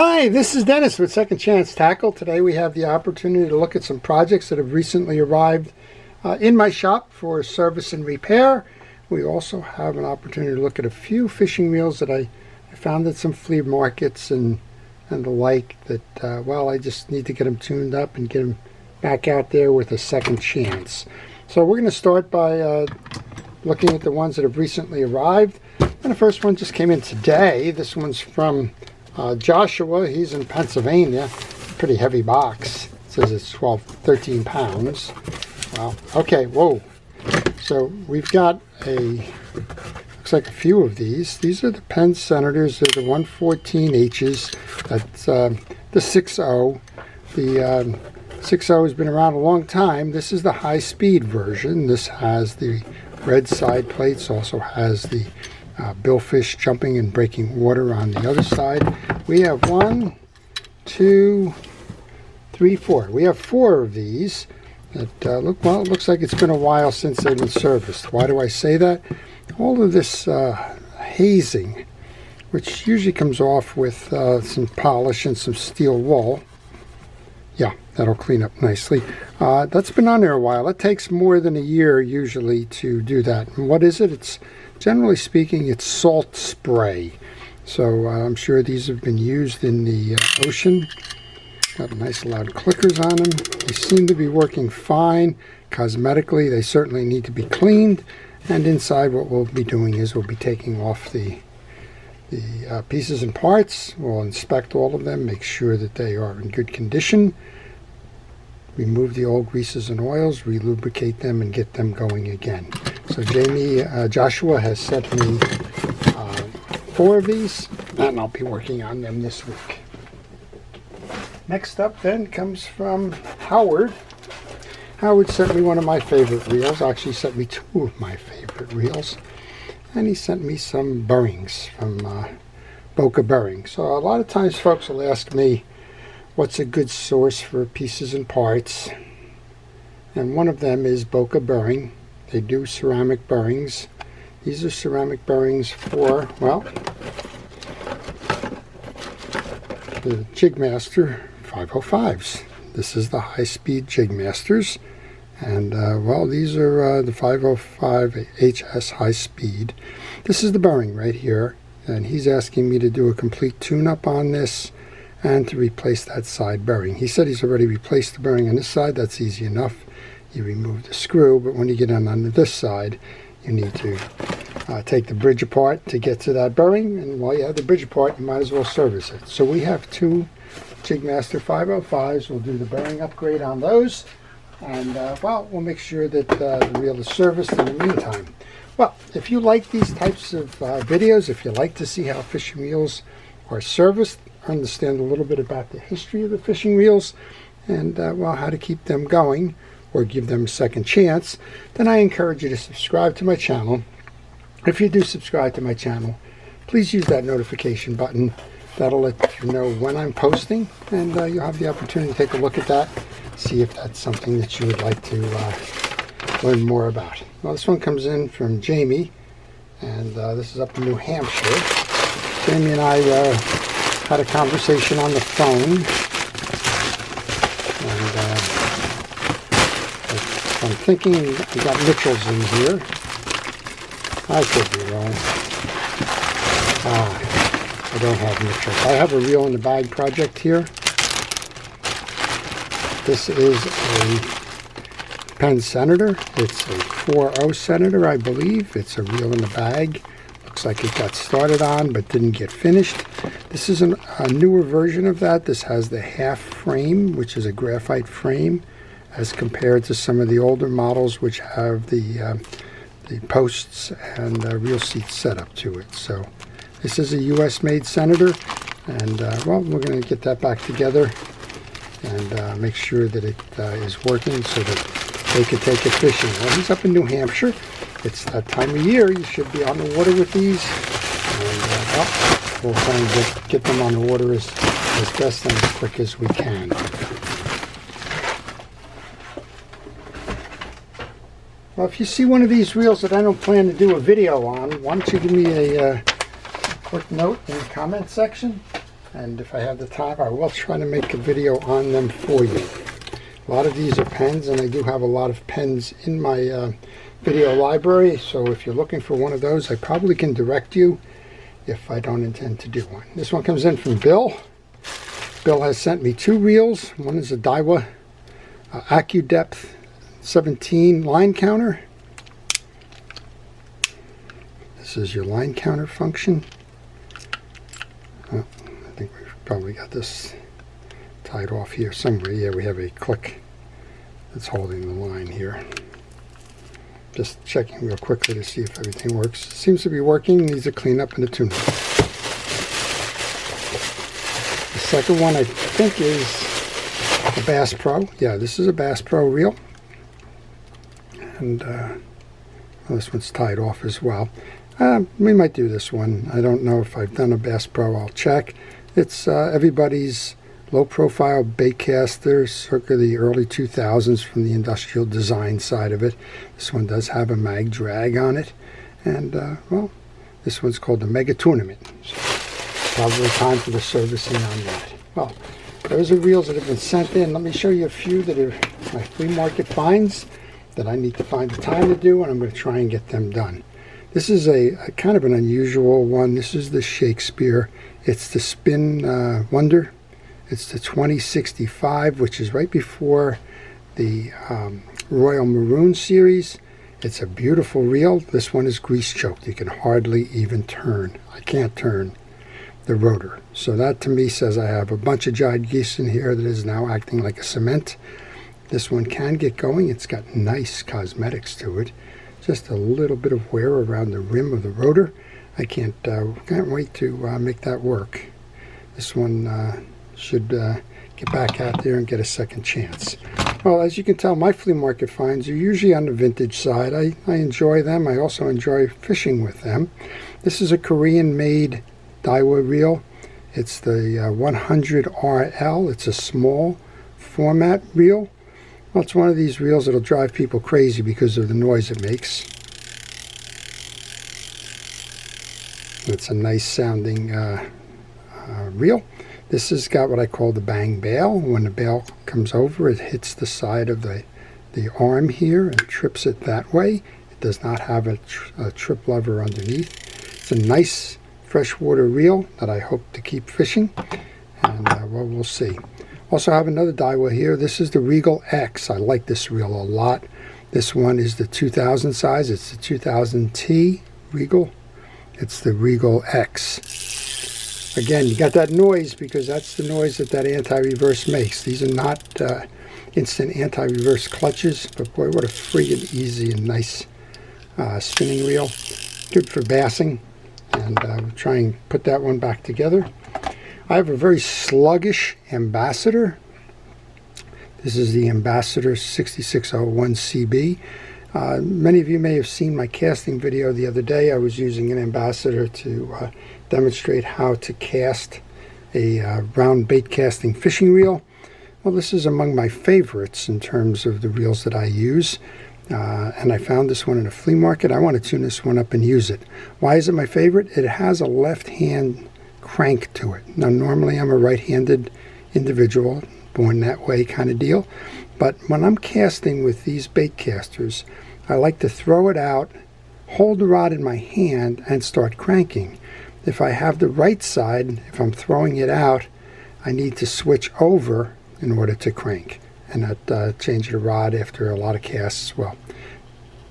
Hi, this is Dennis with Second Chance Tackle. Today we have the opportunity to look at some projects that have recently arrived in my shop for service and repair. We also have an opportunity to look at a few fishing reels that I found at some flea markets and the like that, well, I just need to get them tuned up and get them back out there with a second chance. So we're going to start by looking at the ones that have recently arrived. And the first one just came in today. This one's from Joshua. He's in Pennsylvania. Pretty heavy box. It says it's 13 pounds. Wow. Okay, whoa. So we've got looks like a few of these. These are the Penn Senators. They're the 114Hs. That's the 6.0. The 6.0 has been around a long time. This is the high-speed version. This has the red side plates, also has the billfish jumping and breaking water on the other side. We have 1, 2, 3, 4. We have 4 of these that look, well, it looks like it's been a while since they've been serviced. Why do I say that? All of this hazing, which usually comes off with some polish and some steel wool. Yeah, that'll clean up nicely. That's been on there a while. It takes more than a year usually to do that. And what is it? It's generally speaking, it's salt spray. So I'm sure these have been used in the ocean. Got nice loud clickers on them. They seem to be working fine. Cosmetically, they certainly need to be cleaned. And inside, what we'll be doing is we'll be taking off the pieces and parts. We'll inspect all of them, make sure that they are in good condition. Remove the old greases and oils, relubricate them, and get them going again. So Joshua has sent me 4 of these, and I'll be working on them this week. Next up then comes from Howard. Howard sent me one of my favorite reels. Actually sent me 2 of my favorite reels. And he sent me some bearings from Boca Bearing. So a lot of times folks will ask me, what's a good source for pieces and parts? And one of them is Boca Bearing. They do ceramic bearings. These are ceramic bearings for, well, the Jig Master 505s. This is the high-speed Jig Masters. And, well, these are the 505 HS high speed. This is the bearing right here. And he's asking me to do a complete tune-up on this and to replace that side bearing. He said he's already replaced the bearing on this side. That's easy enough. You remove the screw, but when you get on this side, you need to take the bridge apart to get to that bearing. And while you have the bridge apart, you might as well service it. So we have 2 Jig Master 505s. We'll do the bearing upgrade on those. And, well, we'll make sure that the reel is serviced in the meantime. Well, if you like these types of videos, if you like to see how fishing reels are serviced, understand a little bit about the history of the fishing reels, and, well, how to keep them going or give them a second chance, then I encourage you to subscribe to my channel. If you do subscribe to my channel, please use that notification button. That'll let you know when I'm posting, and you'll have the opportunity to take a look at that, see if that's something that you would like to learn more about. Well, this one comes in from Jamie, and this is up in New Hampshire. Jamie and I had a conversation on the phone, and I'm thinking we got Mitchell's in here. I could be wrong. I don't have Mitchell's. I have a reel in the bag project here. This is a Penn Senator. It's a 4.0 Senator, I believe. It's a reel in the bag. Looks like it got started on but didn't get finished. This is a newer version of that. This has the half frame, which is a graphite frame, as compared to some of the older models which have the posts and reel seats set up to it. So this is a US made Senator, and well, we're going to get that back together and make sure that it is working so that they can take it fishing. Well, he's up in New Hampshire. It's that time of year. You should be on the water with these, and well, we'll try and get them on the water as best and as quick as we can. Well, if you see one of these reels that I don't plan to do a video on, why don't you give me a quick note in the comment section, And if I have the time, I will try to make a video on them for you. A lot of these are Penns, and I do have a lot of Penns in my video library. So if you're looking for one of those, I probably can direct you if I don't intend to do one. This one comes in from Bill. Bill has sent me 2 reels. One is a Daiwa AccuDepth 17 line counter. This is your line counter function. Oh, I think we've probably got this tied off here somewhere. Yeah, we have a click that's holding the line here. Just checking real quickly to see if everything works. It seems to be working. Needs a cleanup and a tune-up. The second one I think is a Bass Pro. Yeah, this is a Bass Pro reel. And well, this one's tied off as well. We might do this one. I don't know if I've done a Bass Pro. I'll check. It's everybody's low-profile baitcaster circa the early 2000s from the industrial design side of it. This one does have a mag drag on it. And, well, this one's called the Mega Tournament. So probably time for the servicing on that. Well, those are reels that have been sent in. Let me show you a few that are my flea market finds that I need to find the time to do, and I'm going to try and get them done. This is a kind of an unusual one. This is the Shakespeare. It's the Spin Wonder. It's the 2065, which is right before the Royal Maroon series. It's a beautiful reel. This one is grease choked. You can hardly even turn. I can't turn the rotor. So that to me says I have a bunch of dried geese in here that is now acting like a cement. This one can get going. It's got nice cosmetics to it. Just a little bit of wear around the rim of the rotor. I can't wait to make that work. This one should get back out there and get a second chance. Well, as you can tell, my flea market finds are usually on the vintage side. I enjoy them. I also enjoy fishing with them. This is a Korean-made Daiwa reel. It's the 100RL. It's a small format reel. Well, it's one of these reels that'll drive people crazy because of the noise it makes. It's a nice sounding reel. This has got what I call the bang bail. When the bail comes over, it hits the side of the arm here and trips it that way. It does not have a trip lever underneath. It's a nice freshwater reel that I hope to keep fishing, and well, we'll see. Also have another Daiwa here. This is the Regal X. I like this reel a lot. This one is the 2000 size. It's the 2000T Regal. It's the Regal X. Again, you got that noise because that's the noise that anti-reverse makes. These are not instant anti-reverse clutches, but boy, what a friggin' easy and nice spinning reel. Good for bassing. And we'll try and put that one back together. I have a very sluggish Ambassador. This is the Ambassador 6601 CB. Many of you may have seen my casting video the other day. I was using an Ambassador to demonstrate how to cast a round bait casting fishing reel. Well, this is among my favorites in terms of the reels that I use. And I found this one in a flea market. I want to tune this one up and use it. Why is it my favorite? It has a left hand crank to it. Now normally I'm a right-handed individual, born that way kind of deal, but when I'm casting with these bait casters, I like to throw it out, hold the rod in my hand, and start cranking. If I have the right side, if I'm throwing it out, I need to switch over in order to crank and not change the rod after a lot of casts. Well,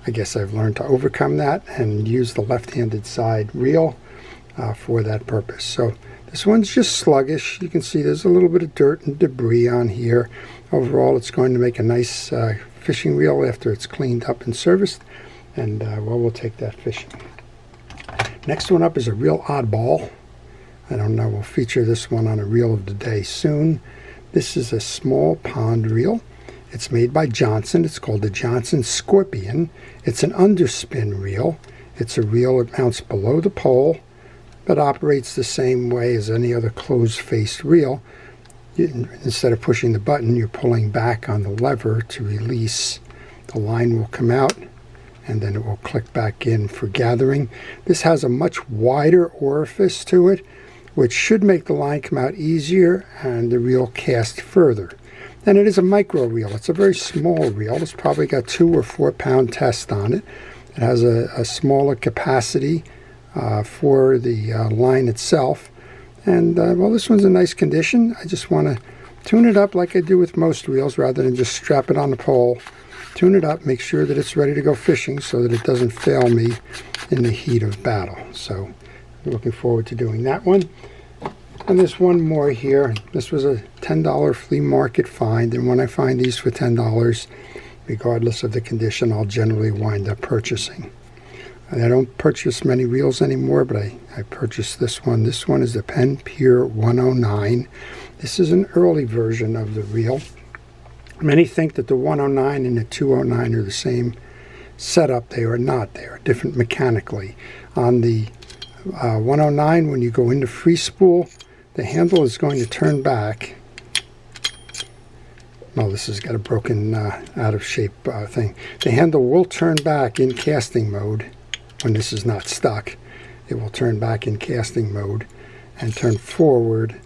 I guess I've learned to overcome that and use the left-handed side reel for that purpose. So this one's just sluggish. You can see there's a little bit of dirt and debris on here. Overall, it's going to make a nice fishing reel after it's cleaned up and serviced, and well, we'll take that fishing. Next one up is a real oddball. I don't know, we'll feature this one on a reel of the day soon. This is a small pond reel. It's made by Johnson. It's called the Johnson Scorpion. It's an underspin reel. It's a reel that mounts below the pole, but operates the same way as any other closed-faced reel. Instead of pushing the button, you're pulling back on the lever to release. The line will come out, and then it will click back in for gathering. This has a much wider orifice to it, which should make the line come out easier and the reel cast further. And it is a micro reel. It's a very small reel. It's probably got 2 or 4 pound test on it. It has a smaller capacity for the line itself. And well, this one's in nice condition. I just want to tune it up like I do with most reels rather than just strap it on the pole. Tune it up, make sure that it's ready to go fishing so that it doesn't fail me in the heat of battle. So I'm looking forward to doing that one. And there's one more here. This was a $10 flea market find, and when I find these for $10, regardless of the condition, I'll generally wind up purchasing. And I don't purchase many reels anymore, but I purchased this one. This one is the Penn Pier 109. This is an early version of the reel. Many think that the 109 and the 209 are the same setup. They are not. They are different mechanically. On the 109, when you go into free spool, the handle is going to turn back. Well, this has got a broken, out of shape thing. The handle will turn back in casting mode when this is not stuck. It will turn back in casting mode and turn forward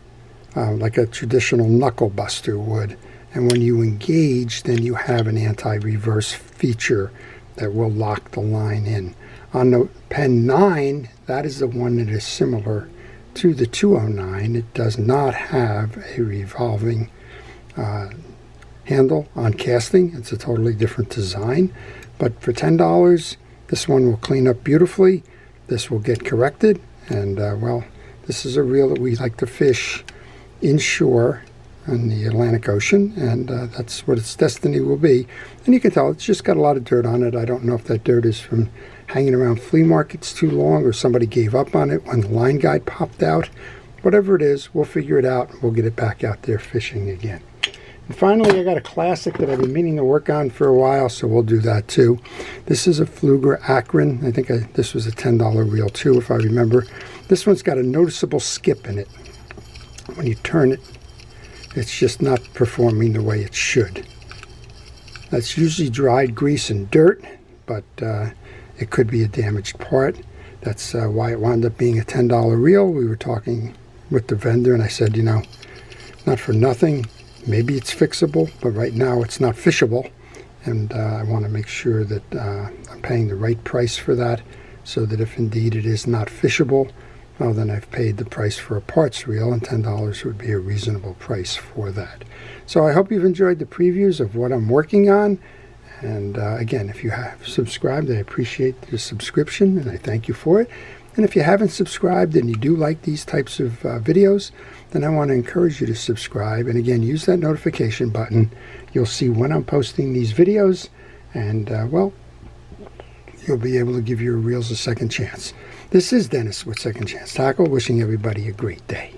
like a traditional knuckle buster would. And when you engage, then you have an anti-reverse feature that will lock the line in. On the Penn 9, that is the one that is similar to the 209. It does not have a revolving handle on casting. It's a totally different design. But for $10, this one will clean up beautifully. This will get corrected. And, well, this is a reel that we like to fish inshore in the Atlantic Ocean, and that's what its destiny will be. And you can tell it's just got a lot of dirt on it. I don't know if that dirt is from hanging around flea markets too long or somebody gave up on it when the line guide popped out. Whatever it is, we'll figure it out and we'll get it back out there fishing again. And finally, I got a classic that I've been meaning to work on for a while, so we'll do that too. This is a Fluger Akron. I think this was a $10 reel too, if I remember. This one's got a noticeable skip in it. When you turn it, it's just not performing the way it should. That's usually dried grease and dirt, but it could be a damaged part. That's why it wound up being a $10 reel. We were talking with the vendor, and I said, you know, not for nothing, maybe it's fixable, but right now it's not fishable. And I want to make sure that I'm paying the right price for that, so that if indeed it is not fishable, well, then I've paid the price for a parts reel, and $10 would be a reasonable price for that. So I hope you've enjoyed the previews of what I'm working on. And again, if you have subscribed, I appreciate the subscription, and I thank you for it. And if you haven't subscribed and you do like these types of videos, then I want to encourage you to subscribe. And again, use that notification button. You'll see when I'm posting these videos, and well, you'll be able to give your reels a second chance. This is Dennis with Second Chance Tackle, wishing everybody a great day.